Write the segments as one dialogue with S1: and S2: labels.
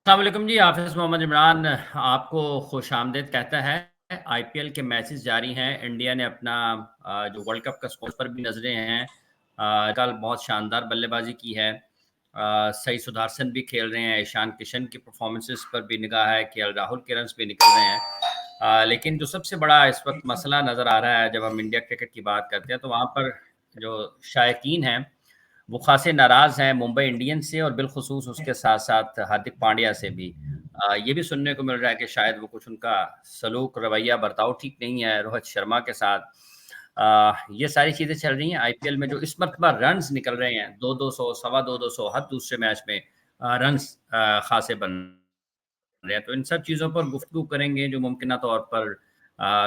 S1: अस्सलाम वालेकुम जी, हाफ़िज़ मोहम्मद इमरान आपको खुशामदीद कहता है। आईपीएल के मैचेस जारी हैं। इंडिया ने अपना जो वर्ल्ड कप का स्कोर पर भी नज़रें हैं। कल बहुत शानदार बल्लेबाज़ी की है। सही सुदर्शन भी खेल रहे हैं, ईशान किशन की परफॉर्मेंसेस पर भी निगाह है, केएल राहुल के रन्स भी निकल रहे हैं। लेकिन जो सबसे बड़ा इस वक्त मसला नज़र आ रहा है जब हम इंडिया क्रिकेट की बात करते हैं, तो वहाँ पर जो शायकीन हैं वो खासे नाराज़ हैं मुंबई इंडियंस से और बिलख़ुसूस उसके साथ-साथ हार्दिक पांड्या से भी। ये भी सुनने को मिल रहा है कि शायद वो कुछ उनका सलूक, रवैया, बर्ताव ठीक नहीं है रोहित शर्मा के साथ। ये सारी चीज़ें चल रही हैं। आईपीएल में जो इस मर्तबा रन्स निकल रहे हैं 2-200, सवा 2-200 हर दूसरे मैच में रन्स खासे बन रहे हैं। तो इन सब चीज़ों पर गुफ्तगू करेंगे जो मुमकिना तौर पर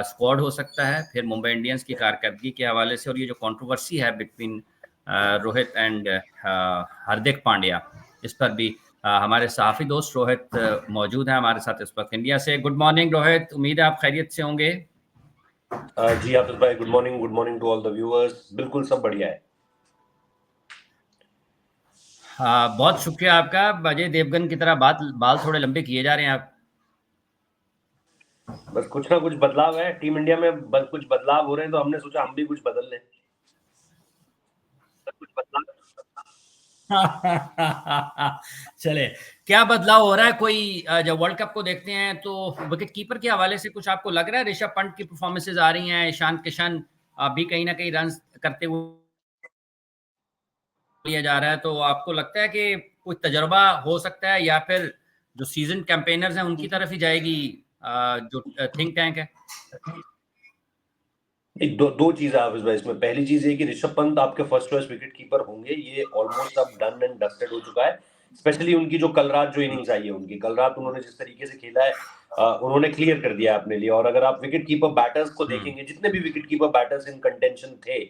S1: स्क्वाड हो सकता है, फिर मुंबई इंडियंस की कारकर्दगी के हवाले से और ये जो कंट्रोवर्सी है बिटवीन रोहित एंड हार्दिक पांड्या, इस पर भी हमारे सहाफ़ी दोस्त रोहित मौजूद हैं हमारे साथ इस वक्त इंडिया से। गुड मॉर्निंग रोहित, उम्मीद है आप खैरियत से होंगे।
S2: जी हाफिज भाई, good morning to all the viewers. बिल्कुल सब बढ़िया है।
S1: बहुत शुक्रिया आपका। अजय देवगन की तरह बाल थोड़े लंबे किए जा रहे हैं आप।
S2: बस कुछ ना कुछ बदलाव है टीम इंडिया में, बस कुछ बदलाव हो रहे हैं तो हमने सोचा हम भी कुछ बदल लें। कुछ बदलाव
S1: चले, क्या बदलाव हो रहा है? कोई जब वर्ल्ड कप को देखते हैं तो विकेट कीपर के हवाले से कुछ आपको लग रहा है? ऋषभ पंत की परफॉर्मेंसेज आ रही हैं, ईशान किशन भी कहीं ना कहीं रन करते हुए लिया जा रहा है, तो आपको लगता है कि कोई तजर्बा हो सकता है या फिर जो सीजन कैंपेनर्स हैं उनकी तरफ ही जाएगी जो थिंक टैंक है?
S2: एक दो चीज है हाफिज भाई इसमें। पहली चीज ये कि ऋषभ पंत आपके फर्स्ट चॉइस विकेट कीपर होंगे, ये ऑलमोस्ट अब डन एंड डस्टेड हो चुका है। स्पेशली उनकी जो कल रात जो इनिंग्स आई है, उनकी कल रात उन्होंने जिस तरीके से खेला है, उन्होंने क्लियर कर दिया है अपने लिए। और अगर आप विकेट कीपर बैटर्स को
S1: हम्म।
S2: देखेंगे, जितने भी विकेट कीपर बैटर्स इन कंटेंशन थे,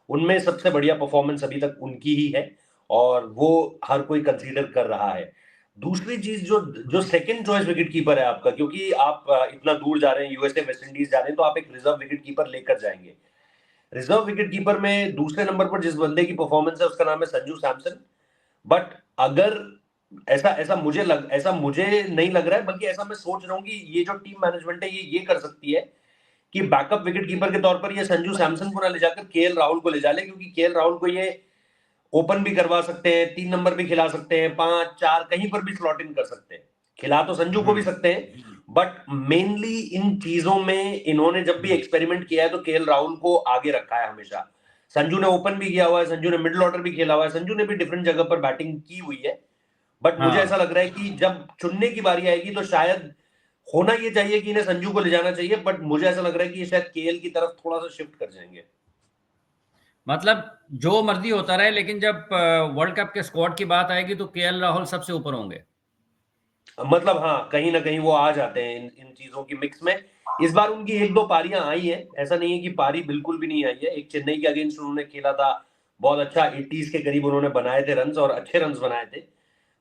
S2: उनमें सबसे बढ़िया परफॉर्मेंस अभी तक उनकी ही है और वो हर कोई कंसीडर कर रहा है। दूसरी चीज, जो जो सेकंड चॉइस विकेट कीपर है आपका, क्योंकि आप इतना दूर जा रहे हैं, यूएसए वेस्ट इंडीज जा रहे हैं, तो आप एक रिजर्व विकेट कीपर लेकर जाएंगे। रिजर्व विकेट कीपर में दूसरे नंबर पर जिस बंदे की परफॉर्मेंस है उसका नाम है संजू सैमसन। बट अगर ऐसा मुझे नहीं लग रहा है, बल्कि ऐसा मैं सोच रहा हूं कि ये जो टीम मैनेजमेंट है ये कर सकती है कि बैकअप विकेट कीपर के तौर पर ये संजू सैमसन को ना ले जाकर केएल राहुल को ले जा ले, क्योंकि केएल राहुल को ये ओपन भी करवा सकते हैं, 3 नंबर भी खिला सकते हैं, 5 4 कहीं पर भी स्लॉट इन कर सकते हैं। खिला तो संजू को भी
S1: हम्म।
S2: सकते हैं, बट मेनली इन चीजों में इन्होंने जब भी एक्सपेरिमेंट किया है तो केएल राहुल को आगे रखा है हमेशा। संजू ने ओपन भी किया हुआ है, संजू ने मिडिल ऑर्डर भी खेला हुआ है, संजू ने भी डिफरेंट जगह पर बैटिंग की हुई है। बट मुझे ऐसा
S1: हाँ,
S2: लग रहा है कि जब चुनने की बारी आएगी तो शायद होना ये चाहिए कि इन्हें संजू को ले जाना चाहिए, बट मुझे ऐसा लग रहा है कि ये शायद केएल की तरफ थोड़ा सा शिफ्ट कर जाएंगे।
S1: मतलब जो मर्जी होता रहे, लेकिन जब वर्ल्ड कप के स्क्वाड की बात आएगी तो केएल राहुल सबसे ऊपर होंगे।
S2: मतलब हाँ, कहीं ना कहीं वो आ जाते हैं इन चीजों की मिक्स में। इस बार उनकी एक दो पारियां आई हैं, ऐसा नहीं है कि पारी बिल्कुल भी नहीं आई है। एक चेन्नई के अगेंस्ट उन्होंने खेला था, बहुत अच्छा 80s के करीब उन्होंने बनाए थे रन्स, और अच्छे रन्स बनाए थे।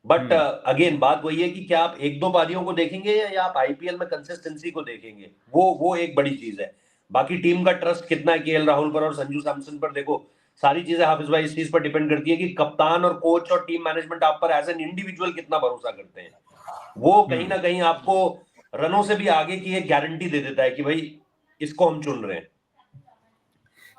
S2: But
S1: hmm.
S2: अगेन बात वही है कि क्या आप एक दो पारियों को देखेंगे या आप आईपीएल में कंसिस्टेंसी को देखेंगे, वो एक बड़ी चीज है। बाकी टीम का ट्रस्ट कितना है केएल राहुल पर और संजू सैमसन पर, देखो सारी चीजें हाफिज भाई इस चीज पर डिपेंड करती है कि कप्तान और कोच और टीम मैनेजमेंट आप पर एज एन इंडिविजुअल कितना भरोसा करते हैं। वो कहीं
S1: हम्म।
S2: ना कहीं आपको रनों से भी आगे की एक गारंटी दे देता है कि भाई इसको हम चुन रहे हैं।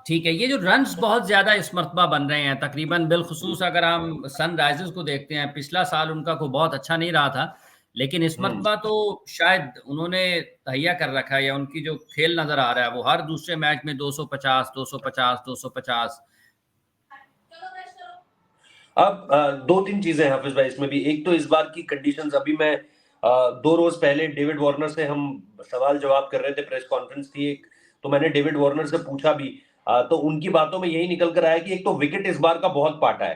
S1: ठीक है, ये जो रन्स बहुत ज्यादा इस मरतबा बन रहे हैं तकरीबन, बिलखुसूस अगर हम सनराइजर्स को देखते हैं, पिछला साल उनका कोई बहुत अच्छा नहीं रहा था, लेकिन इस
S2: हम्म।
S1: मरतबा तो शायद उन्होंने तहैया कर रखा है या उनकी जो खेल नजर आ रहा है वो हर दूसरे मैच में 250 250 250।
S2: अब दो तीन चीजें हैं हाफिज भाई इसमें भी। एक तो इस बार की कंडीशंस, अभी मैं 2 रोज पहले डेविड वार्नर से हम सवाल जवाब कर रहे थे, प्रेस कॉन्फ्रेंस थी एक, तो मैंने डेविड वार्नर से पूछा भी। तो उनकी बातों में यही निकल कर आया कि एक तो विकेट इस बार का बहुत पाटा है।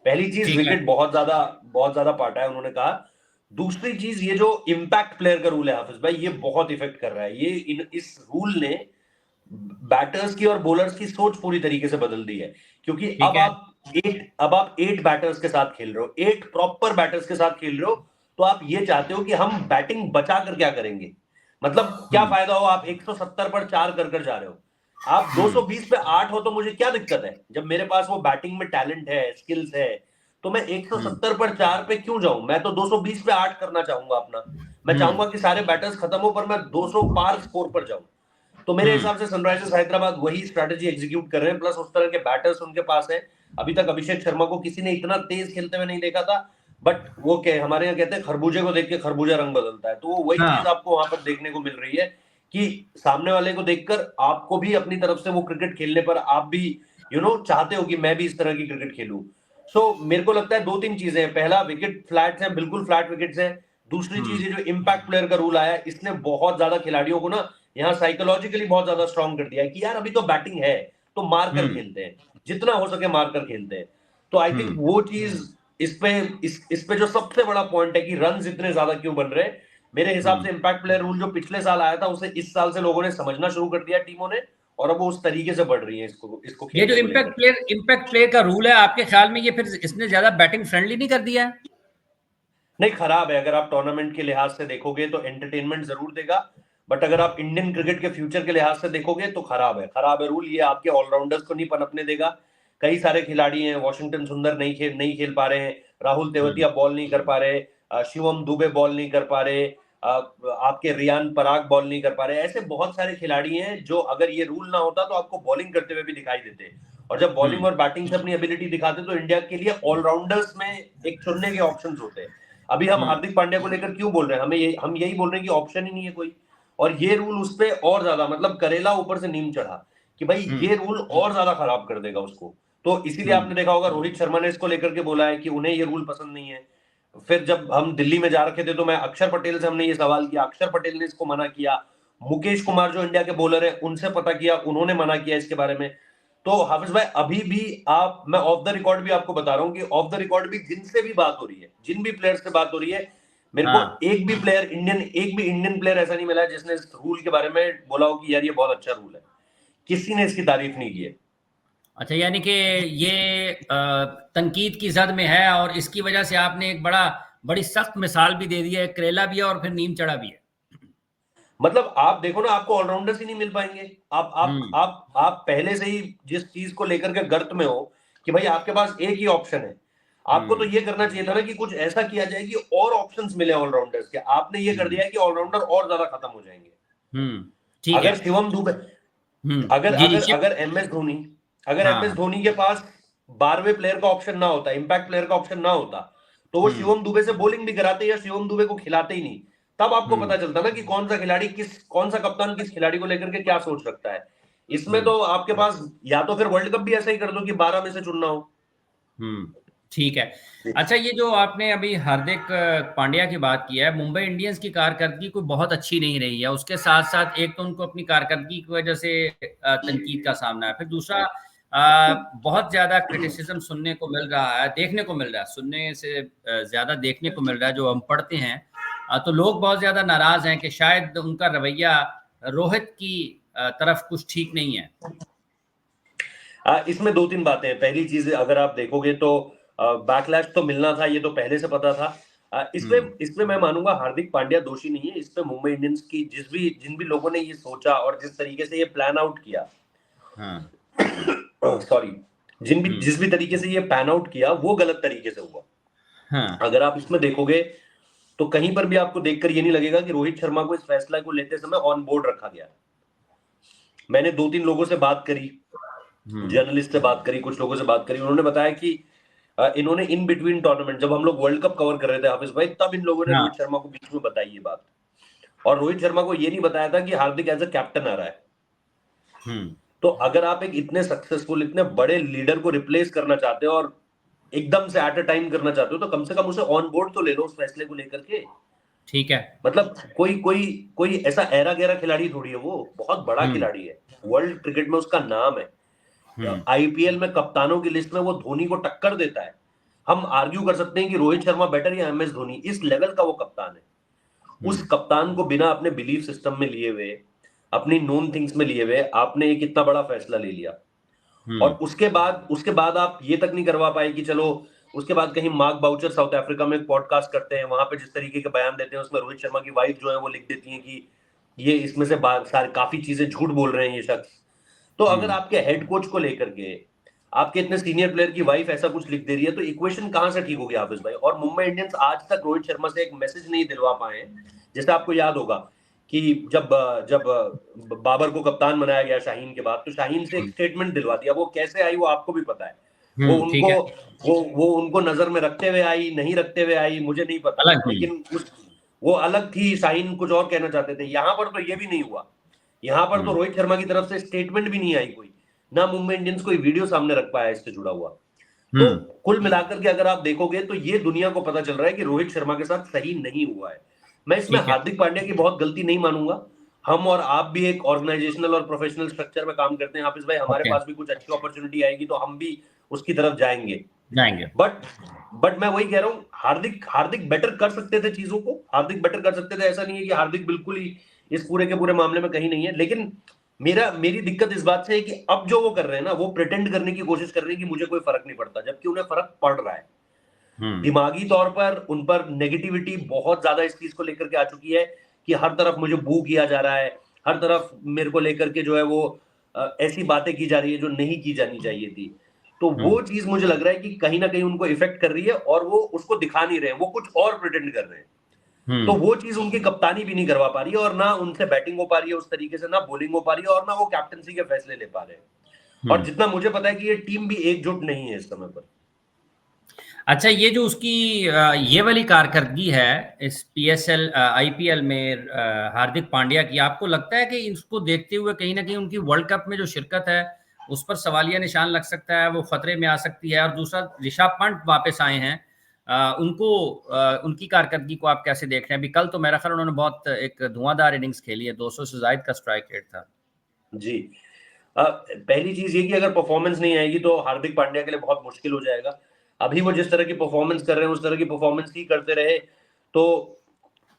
S2: पहली चीज,
S1: ठीक है।
S2: विकेट बहुत ज्यादा पाटा है उन्होंने कहा। दूसरी चीज, ये जो इम्पैक्ट प्लेयर का रूल है हाफिज भाई, ये बहुत इफेक्ट कर रहा है। इस रूल ने बैटर्स की और बॉलर्स की सोच पूरी तरीके से बदल दी है। क्योंकि
S1: ठीक है।
S2: अब आप 8 बैटर्स के साथ खेल रहे हो, 8 प्रॉपर बैटर्स के साथ खेल रहे हो, तो आप ये चाहते हो कि हम बैटिंग बचा कर क्या करेंगे। मतलब क्या
S1: हम्म।
S2: फायदा हो आप 170 पर 4 कर जा रहे हो। आप
S1: हम्म।
S2: 220 पे 8 हो तो मुझे क्या दिक्कत है, जब मेरे पास वो बैटिंग में टैलेंट है, स्किल्स है, तो मैं 170 पर 4 पे क्यों जाऊं? मैं तो 220 पे 8 करना चाहूंगा अपना। मैं चाहूंगा कि सारे बैटर्स खत्म हो पर मैं 200 पार स्कोर पर जाऊं। तो मेरे हिसाब से सनराइजर्स हैदराबाद वही स्ट्रैटेजी एग्जीक्यूट कर रहे हैं, प्लस उस तरह के बैटर्स उनके पास है। अभी तक अभिषेक शर्मा को किसी ने इतना तेज खेलते हुए नहीं देखा था, बट वो क्या हमारे यहाँ कहते हैं खरबूजे को देख के खरबूजा रंग बदलता है, तो वो वही चीज
S1: हाँ।
S2: आपको वहां पर देखने को मिल रही है कि सामने वाले को देखकर आपको भी अपनी तरफ से वो क्रिकेट खेलने पर आप भी चाहते हो कि मैं भी इस तरह की क्रिकेट खेलूं। सो मेरे को लगता है दो तीन चीजें हैं। पहला, विकेट फ्लैट्स हैं, बिल्कुल फ्लैट विकेट्स हैं। दूसरी चीज, ये जो इम्पैक्ट प्लेयर का रूल आया, इसने बहुत ज्यादा खिलाड़ियों को ना यहाँ साइकोलॉजिकली बहुत ज्यादा स्ट्रांग कर दिया है कि यार अभी तो बैटिंग है, तो मार कर खेलते हैं, जितना हो सके मार कर खेलते हैं। तो आई थिंक वो चीज इस पे जो सबसे बड़ा पॉइंट है कि रन इतने ज्यादा क्यों बन रहे हैं, मेरे हिसाब से इम्पैक्ट प्लेयर रूल जो पिछले साल आया था उसे इस साल से लोगों ने समझना शुरू कर दिया टीमों ने, और अब वो उस तरीके से बढ़ रही है इसको
S1: ये जो
S2: खेलने को लेकर।
S1: इम्पैक्ट प्लेयर का रूल है, आपके ख्याल में ये फिर इसने ज्यादा बैटिंग फ्रेंडली नहीं कर दिया है?
S2: नहीं, खराब है। अगर आप टूर्नामेंट के लिहाज से देखोगे तो एंटरटेनमेंट जरूर देगा, बट अगर आप इंडियन क्रिकेट के फ्यूचर के लिहाज से देखोगे तो खराब है रूल। ये आपके ऑलराउंडर्स को नहीं पनपने देगा। कई सारे खिलाड़ी हैं, वॉशिंगटन सुंदर नहीं खेल पा रहे हैं, राहुल तेवतिया बॉल नहीं कर पा रहे, शिवम दुबे बॉल नहीं कर पा रहे, आपके रियान पराग बॉल नहीं कर पा रहे। ऐसे बहुत सारे खिलाड़ी हैं जो अगर ये रूल ना होता तो आपको बॉलिंग करते हुए भी दिखाई देते, और जब बॉलिंग और बैटिंग से अपनी एबिलिटी दिखाते तो इंडिया के लिए ऑलराउंडर्स में एक चुनने के ऑप्शंस होते हैं। अभी हम हार्दिक पांड्या को लेकर क्यों बोल रहे हैं? हम यही बोल रहे हैं कि ऑप्शन ही नहीं है कोई, और ये रूल उस पे और ज्यादा, मतलब करेला ऊपर से नीम चढ़ा कि भाई ये रूल और ज्यादा खराब कर देगा उसको। तो इसीलिए आपने देखा होगा रोहित शर्मा ने इसको लेकर के बोला है कि उन्हें ये रूल पसंद नहीं है। फिर जब हम दिल्ली में जा रखे थे तो मैं अक्षर पटेल से हमने ये सवाल किया, अक्षर पटेल ने इसको मना किया। मुकेश कुमार जो इंडिया के बॉलर है उनसे पता किया, उन्होंने मना किया इसके बारे में। तो हाफिज भाई, अभी भी मैं ऑफ द रिकॉर्ड भी आपको बता रहा हूं कि ऑफ द रिकॉर्ड भी जिनसे भी बात हो रही है, जिन भी प्लेयर्स से बात हो रही है, मेरे को
S1: हाँ।
S2: एक भी इंडियन प्लेयर ऐसा नहीं मिला है जिसने इस रूल के बारे में बोला हो कि यार ये बहुत अच्छा रूल है। किसी ने इसकी तारीफ नहीं की है।
S1: अच्छा, यानी कि ये तनकीद की जद में है, और इसकी वजह से आपने एक बड़ी सख्त मिसाल भी दे दी है। करेला भी है और फिर नीम चढ़ा भी है।
S2: मतलब आप देखो ना, आपको ऑलराउंडर्स ही नहीं मिल पाएंगे।
S1: हम्म।
S2: आप पहले से ही जिस चीज को लेकर के गर्त में हो कि भाई आपके पास एक ही ऑप्शन है, आपको तो ये करना चाहिए था ना कि कुछ ऐसा किया जाए कि और ऑप्शंस मिले ऑलराउंडर्स के। आपने ये कर दिया है कि ऑलराउंडर और ज्यादा खत्म हो जाएंगे।
S1: ठीक है।
S2: अगर शिवम दुबे अगर
S1: जी जी,
S2: अगर
S1: शिव।
S2: अगर एम एस धोनी अगर एम एस
S1: हाँ।
S2: धोनी के पास 12वें प्लेयर का ऑप्शन ना होता, इम्पैक्ट प्लेयर का ऑप्शन ना होता, तो वो शिवम दुबे से बॉलिंग भी कराते या शिवम दुबे को खिलाते ही नहीं। तब आपको पता चलता ना कि कौन सा कप्तान किस खिलाड़ी को लेकर के क्या सोच रखता है। इसमें तो आपके पास या तो फिर वर्ल्ड कप भी ऐसा ही कर दो कि 12 में से चुनना हो।
S1: ठीक है। अच्छा, ये जो आपने अभी हार्दिक पांड्या की बात की है, मुंबई इंडियंस की कारकर्दगी कोई बहुत अच्छी नहीं रही है। उसके साथ साथ एक तो उनको अपनी कारकर्दगी की वजह से तनकीद का सामना है, फिर दूसरा बहुत ज्यादा क्रिटिसिज्म सुनने को मिल रहा है, देखने को मिल रहा है, सुनने से ज्यादा देखने को मिल रहा है। जो हम पढ़ते हैं तो लोग बहुत ज्यादा नाराज हैं कि शायद उनका रवैया रोहित की तरफ कुछ ठीक नहीं है।
S2: इसमें दो तीन बातें हैं। पहली चीज, अगर आप देखोगे तो बैकलैश तो मिलना था, ये तो पहले से पता था। इसमें मैं मानूंगा हार्दिक पांड्या दोषी नहीं है। इस पे मुंबई इंडियंस की जिन भी लोगों ने ये सोचा और जिस तरीके से ये प्लान आउट किया,
S1: हाँ।
S2: सॉरी, जिस भी तरीके से ये पैन आउट किया वो गलत तरीके से हुआ।
S1: हाँ।
S2: अगर आप इसमें देखोगे तो कहीं पर भी आपको देखकर ये नहीं लगेगा कि रोहित शर्मा को इस फैसला को लेते समय ऑन बोर्ड रखा गया। मैंने दो तीन लोगों से बात करी, जर्नलिस्ट से बात करी, कुछ लोगों से बात करी, उन्होंने बताया कि इन्होंने इन बिटवीन टूर्नामेंट, जब हम लोग वर्ल्ड कप कवर कर रहे थे हाफिज भाई, तब इन लोगों ने
S1: हाँ।
S2: रोहित शर्मा को बीच में बताई ये बात। और रोहित शर्मा को ये नहीं बताया था कि हार्दिक एज अ कैप्टन आ रहा है। तो अगर आप एक इतने सक्सेसफुल, इतने बड़े लीडर को रिप्लेस करना चाहते हो और एकदम से एट अ टाइम करना चाहते हो, तो कम से कम उसे ऑन बोर्ड तो ले लो उस फैसले को लेकर के।
S1: ठीक है।
S2: मतलब कोई ऐसा एरा गैरा खिलाड़ी थोड़ी है, वो बहुत बड़ा खिलाड़ी है, वर्ल्ड क्रिकेट में उसका नाम है। आईपीएल में कप्तानों की लिस्ट में वो धोनी को टक्कर देता है। हम आर्ग्यू कर सकते हैं कि रोहित शर्मा बेटर या एमएस धोनी, इस लेवल का वो कप्तान है। उस कप्तान को बिना अपने बिलीफ सिस्टम में लिए हुए, अपनी नोन थिंग्स में लिए हुए, आपने एक इतना बड़ा फैसला ले लिया। और उसके बाद आप ये तक नहीं करवा पाए कि चलो, उसके बाद कहीं मार्क बाउचर साउथ अफ्रीका में एक पॉडकास्ट करते हैं, वहां पे जिस तरीके के बयान देते हैं उसमें रोहित शर्मा की वाइफ जो है वो लिख देती है कि ये इसमें से सारी काफी चीजें झूठ बोल रहे हैं ये शख्स। तो अगर आपके हेड कोच को लेकर के आपके इतने सीनियर प्लेयर की वाइफ ऐसा कुछ लिख दे रही है, तो इक्वेशन कहां से ठीक होगी हाफिज भाई? और मुंबई इंडियंस आज तक रोहित शर्मा से एक मैसेज नहीं दिलवा पाए हैं। जैसे आपको याद होगा कि जब जब बाबर को कप्तान बनाया गया शाहीन के बाद, तो शाहीन से एक स्टेटमेंट दिलवा दिया। वो कैसे आई वो आपको भी पता है। वो
S1: ठीक
S2: उनको
S1: है।
S2: वो उनको नजर में रखते हुए आई, नहीं रखते हुए आई, मुझे नहीं पता,
S1: अलग हुई।
S2: लेकिन वो अलग थी। शाहीन कुछ और कहना चाहते थे। यहाँ पर तो ये भी नहीं हुआ। यहाँ पर तो रोहित शर्मा की तरफ से स्टेटमेंट भी नहीं आई कोई, ना मुंबई इंडियंस कोई वीडियो सामने रख पाया इससे जुड़ा हुआ। तो कुल मिलाकर के अगर आप देखोगे तो ये दुनिया को पता चल रहा है कि रोहित शर्मा के साथ सही नहीं हुआ है। मैं इसमें
S1: ठीक है।
S2: हार्दिक पांड्या की बहुत गलती नहीं मानूंगा। हम और आप भी एक ऑर्गेनाइजेशनल और प्रोफेशनल स्ट्रक्चर में काम करते हैं हाफिज भाई। हमारे
S1: ओके।
S2: पास भी कुछ अच्छी अपॉर्चुनिटी आएगी तो हम भी उसकी तरफ जाएंगे।
S1: जाएंगे।
S2: बट मैं वही कह रहा हूँ, हार्दिक बेटर कर सकते थे चीजों को। हार्दिक बेटर कर सकते थे, ऐसा नहीं है कि हार्दिक बिल्कुल ही इस पूरे के पूरे मामले में कहीं नहीं है। लेकिन मेरी दिक्कत इस बात से है कि अब जो वो कर रहे हैं ना, वो प्रिटेंड करने की कोशिश कर रहे हैं कि मुझे कोई फर्क नहीं पड़ता, जबकि उन्हें फर्क पड़ रहा है। दिमागी तौर पर उन पर नेगेटिविटी बहुत ज्यादा इस चीज को लेकर के आ चुकी है कि हर तरफ मुझे बू किया जा रहा है, हर तरफ मेरे को लेकर के जो है वो ऐसी बातें की जा रही है जो नहीं की जानी चाहिए थी। तो वो चीज मुझे लग रहा है कि कहीं ना कहीं उनको इफेक्ट कर रही है और वो उसको दिखा नहीं रहे हैं, वो कुछ और प्रिटेंड कर रहे हैं। तो वो चीज उनकी कप्तानी भी नहीं करवा पा रही है, और ना उनसे बैटिंग हो पा रही है उस तरीके से, ना बॉलिंग हो पा रही है, और ना वो कैप्टनसी के फैसले ले पा रहे हैं। और जितना मुझे पता है कि ये टीम भी एकजुट नहीं है इस समय पर।
S1: अच्छा, ये जो उसकी ये वाली कारकर्दगी है इस पीएसएल आईपीएल में हार्दिक पांड्या की, आपको लगता है कि इसको देखते हुए कहीं ना कहीं उनकी वर्ल्ड कप में जो शिरकत है उस पर सवालिया निशान लग सकता है, वो खतरे में आ सकती है? और दूसरा, ऋषभ पंत वापस आए हैं, उनकी कारकर्दगी को आप कैसे देख रहे हैं? अभी कल तो मेरा ख्याल उन्होंने बहुत एक धुआंधार इनिंग्स खेली है, 200 से ज्यादा का स्ट्राइक रेट था।
S2: जी, पहली चीज ये कि अगर परफॉर्मेंस नहीं आएगी तो हार्दिक पांड्या के लिए बहुत मुश्किल हो जाएगा। अभी वो जिस तरह की परफॉर्मेंस कर रहे हैं उस तरह की परफॉर्मेंस ही करते रहे तो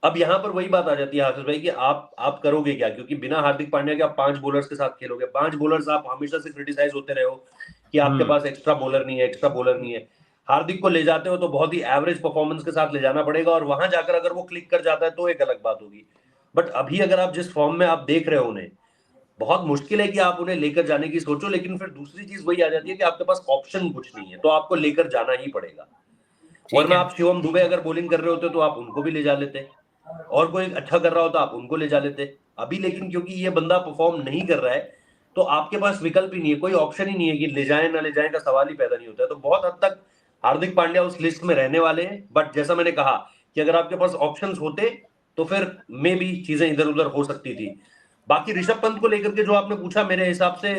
S2: अब यहाँ पर वही बात आ जाती है हाफिज भाई कि आप करोगे क्या? क्योंकि बिना हार्दिक पांड्या के आप 5 बॉलर्स के साथ खेलोगे। 5 बॉलर्स, आप हमेशा से क्रिटिसाइज होते रहे हो कि आपके पास एक्स्ट्रा बॉलर नहीं है, एक्स्ट्रा बॉलर नहीं है। हार्दिक को ले जाते हो तो बहुत ही एवरेज परफॉर्मेंस के साथ ले जाना पड़ेगा, और वहां जाकर अगर वो क्लिक कर जाता है तो एक अलग बात होगी। बट अभी अगर आप जिस फॉर्म में आप देख रहे हो उन्हें, बहुत मुश्किल है कि आप उन्हें लेकर जाने की सोचो। लेकिन फिर दूसरी चीज वही आ जाती है कि आपके पास ऑप्शन कुछ नहीं है, तो आपको लेकर जाना ही पड़ेगा।
S1: ठीक
S2: वरना
S1: है।
S2: आप शिवम दुबे अगर बॉलिंग कर रहे होते तो आप उनको भी ले जा लेते, और कोई अच्छा कर रहा होता आप उनको ले जा लेते अभी। लेकिन क्योंकि ये बंदा परफॉर्म नहीं कर रहा है तो आपके पास विकल्प ही नहीं है, कोई ऑप्शन ही नहीं है कि ले जाए ना ले जाए का सवाल ही पैदा नहीं होता है। तो बहुत हद तक हार्दिक पांड्या उस लिस्ट में रहने वाले हैं। बट जैसा मैंने कहा कि अगर आपके पास ऑप्शंस होते तो फिर मे भी चीजें इधर उधर हो सकती थी। बाकी ऋषभ पंत को लेकर के जो आपने पूछा, मेरे हिसाब से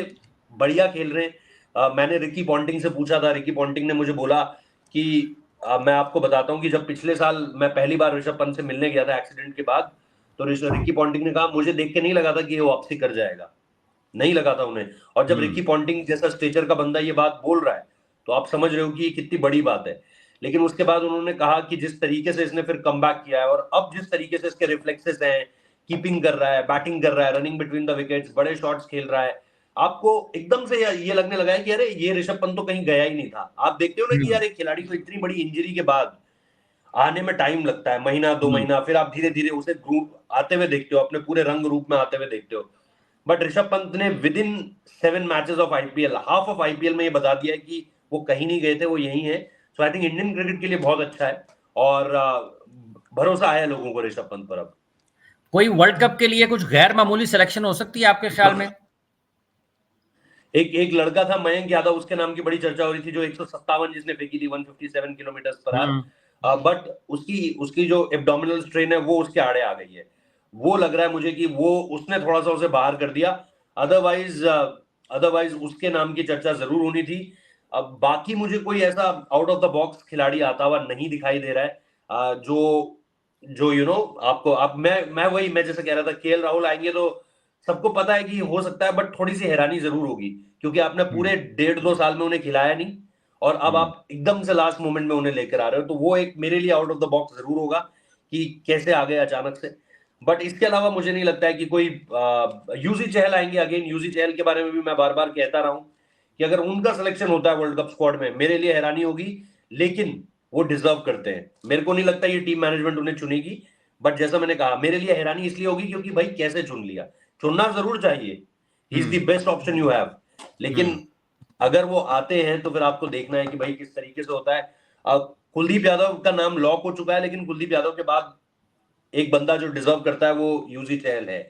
S2: बढ़िया खेल रहे हैं। मैंने रिकी पॉन्टिंग से पूछा था, रिकी पॉन्टिंग ने मुझे बोला कि मैं आपको बताता हूं कि जब पिछले साल मैं पहली बार ऋषभ पंत से मिलने गया था एक्सीडेंट के बाद, तो रिकी पॉन्टिंग ने कहा मुझे देख के नहीं लगा था कि ये वापसी कर जाएगा, नहीं लगा था उन्हें। और जब रिकी पॉन्टिंग जैसा स्टेचर का बंदा ये बात बोल रहा है तो आप समझ रहे हो कि ये कितनी बड़ी बात है। लेकिन उसके बाद उन्होंने कहा कि जिस तरीके से इसने फिर कम किया है, और अब जिस तरीके से इसके रिफ्लेक्सेस हैं, कीपिंग कर रहा है, बैटिंग कर रहा है, रनिंग बिटवीन द विकेट्स, बड़े शॉट्स खेल रहा है, आपको एकदम से ये लगने लगा है कि अरे ये ऋषभ पंत तो कहीं गया ही नहीं था। आप देखते हो ना कि यार एक खिलाड़ी को इतनी बड़ी इंजरी के बाद आने में टाइम लगता है, महीना 2 महीना, फिर आप धीरे धीरे उसे ग्रुप आते हुए देखते हो, अपने पूरे रंग रूप में आते हुए देखते हो। बट ऋषभ पंत ने with in 7 matches of IPL, half of IPL में ये बता दिया है कि वो कहीं नहीं गए थे, वो यही है। सो आई थिंक इंडियन क्रिकेट के लिए बहुत अच्छा है, और भरोसा है लोगों को ऋषभ पंत पर अब।
S1: कोई वर्ल्ड कप के लिए कुछ गैर मामूली सिलेक्शन हो सकती है आपके ख्याल में?
S2: एक लड़का था मयंक यादव, उसके नाम की बड़ी चर्चा हो रही थी, जो 157 जिसने फेंकी थी 157 किलोमीटर पर आवर। बट उसकी जो एब्डोमिनल स्ट्रेन है वो उसके आड़े आ गई है। वो लग रहा है मुझे कि वो उसने थोड़ा सा उसे बाहर कर दिया। अदरवाइज उसके नाम की चर्चा जरूर होनी थी। अब बाकी मुझे कोई ऐसा आउट ऑफ द बॉक्स खिलाड़ी आता हुआ नहीं दिखाई दे रहा है जो जो आपको मैं जैसे कह रहा था, केएल राहुल आएंगे तो सबको पता है कि हो सकता है, बट थोड़ी सी हैरानी जरूर होगी क्योंकि आपने पूरे 1.5-2 साल में उन्हें खिलाया नहीं, और अब आप एकदम से लास्ट मोमेंट में उन्हें लेकर आ रहे हो। तो वो एक मेरे लिए आउट ऑफ द बॉक्स जरूर होगा कि कैसे आ गए अचानक से। बट इसके अलावा मुझे नहीं लगता है कि कोई यूजी चहल आएंगे। अगेन यूजी चहल के बारे में भी मैं बार बार कहता रहा हूं कि अगर उनका सिलेक्शन होता है वर्ल्ड कप स्क्वाड में, मेरे लिए हैरानी होगी। लेकिन वो डिजर्व करते हैं, मेरे को नहीं लगता ये टीम मैनेजमेंट उन्हें चुनेगी। बट जैसा मैंने कहा, मेरे लिए हैरानी इसलिए होगी क्योंकि भाई कैसे चुन लिया। चुनना जरूर चाहिए, he is the best option you have, लेकिन अगर वो आते हैं तो फिर आपको देखना है कि भाई किस तरीके से होता है। अब कुलदीप यादव का नाम लॉक हो चुका है, लेकिन कुलदीप यादव के बाद एक बंदा जो डिजर्व करता है वो यूजी चहल है।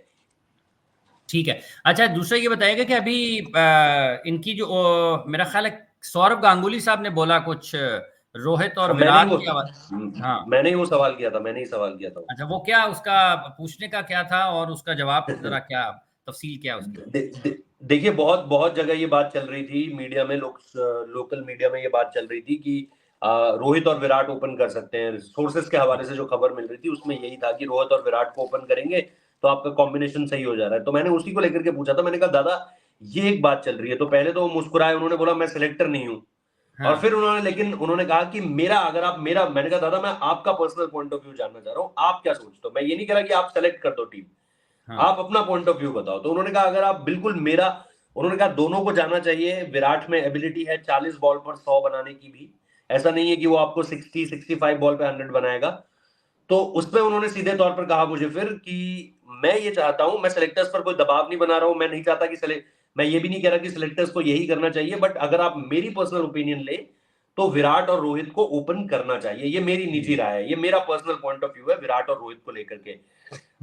S1: ठीक है। अच्छा, दूसरा ये बताइएगा कि अभी इनकी जो मेरा ख्याल है सौरव गांगुली साहब ने बोला कुछ रोहित और विराट की आवाज। हाँ,
S2: मैंने ही वो सवाल किया था, मैंने ही सवाल किया था।
S1: अच्छा, वो क्या उसका पूछने का क्या था और उसका जवाब जरा क्या तफसील क्या उसकी?
S2: देखिए, बहुत बहुत जगह ये बात चल रही थी मीडिया में, लोकल मीडिया में ये बात चल रही थी कि रोहित और विराट ओपन कर सकते हैं। सोर्सेस के हवाले से जो खबर मिल रही थी उसमें यही था कि रोहित और विराट को ओपन करेंगे तो आपका कॉम्बिनेशन सही हो जा रहा है। तो मैंने उसी को लेकर के पूछा था, मैंने कहा दादा ये एक बात चल रही है। तो पहले तो वो मुस्कुराए, उन्होंने बोला मैं सिलेक्टर नहीं हूँ।
S1: हाँ,
S2: और फिर उन्होंने कहा कि मैंने कहा दादा मैं आपका पर्सनल पॉइंट ऑफ व्यू जानना चाह रहा हूँ, आप क्या सोचते हो। मैं ये नहीं कह रहा कि आप सेलेक्ट कर दो टीम,
S1: हाँ,
S2: आप अपना पॉइंट ऑफ व्यू बताओ। तो उन्होंने कहा अगर आप बिल्कुल मेरा, उन्होंने कहा दोनों को जाना चाहिए। विराट में एबिलिटी है 40 बॉल पर 100 बनाने की भी, ऐसा नहीं है कि वो आपको 60-65 बॉल पे 100 बनाएगा। तो उसमें उन्होंने सीधे तौर पर कहा मुझे फिर कि मैं ये चाहता हूं, मैं सिलेक्टर्स पर कोई दबाव नहीं बना रहा हूं, मैं नहीं चाहता कि मैं ये भी नहीं कह रहा कि सिलेक्टर्स को यही करना चाहिए, बट अगर आप मेरी पर्सनल ओपिनियन ले तो विराट और रोहित को ओपन करना चाहिए। ये मेरी निजी राय है, ये मेरा पर्सनल पॉइंट ऑफ व्यू है विराट और रोहित को लेकर के।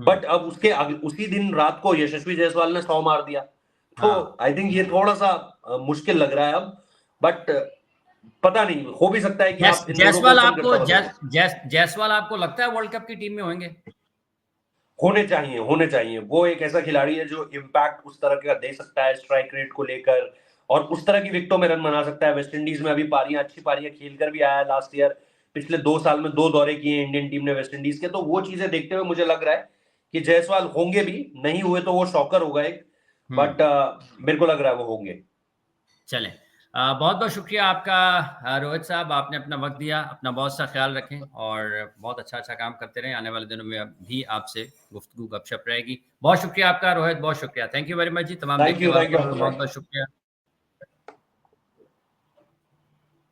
S2: बट अब उसी दिन रात को यशस्वी जायसवाल ने 100 मार दिया। तो
S1: हाँ।
S2: आई थिंक ये थोड़ा सा मुश्किल लग रहा है अब। बट पता नहीं, हो भी सकता है कि आप इन दोनों को
S1: जायसवाल
S2: ओपन
S1: आपको
S2: करता हुआ देखें।
S1: जायसवाल आपको लगता है वर्ल्ड कप की टीम में होंगे?
S2: होने चाहिए, होने चाहिए। वो एक ऐसा खिलाड़ी है जो इम्पैक्ट उस तरह का दे सकता है स्ट्राइक रेट को लेकर, और उस तरह की विकेटों में रन बना सकता है। वेस्ट इंडीज में अभी अच्छी पारियां खेल कर भी आया लास्ट ईयर। पिछले 2 साल में 2 दौरे किए इंडियन टीम ने वेस्ट इंडीज के। तो वो चीजें देखते हुए मुझे लग रहा है कि जायसवाल होंगे भी, नहीं हुए तो वो शॉकर होगा एक। बट मेरे को लग रहा है वो होंगे।
S1: चलें, बहुत बहुत शुक्रिया आपका रोहित साहब, आपने अपना वक्त दिया। अपना बहुत सा ख्याल रखें और बहुत अच्छा अच्छा काम करते रहें। आने वाले दिनों में भी आपसे गुफ्तगू गपशप रहेगी। बहुत शुक्रिया आपका रोहित, बहुत शुक्रिया। थैंक यू वेरी मच जी। तमाम देखने वालों
S2: थैंक यू
S1: का
S2: आनंद
S1: बहुत
S2: भाई।
S1: बहुत शुक्रिया।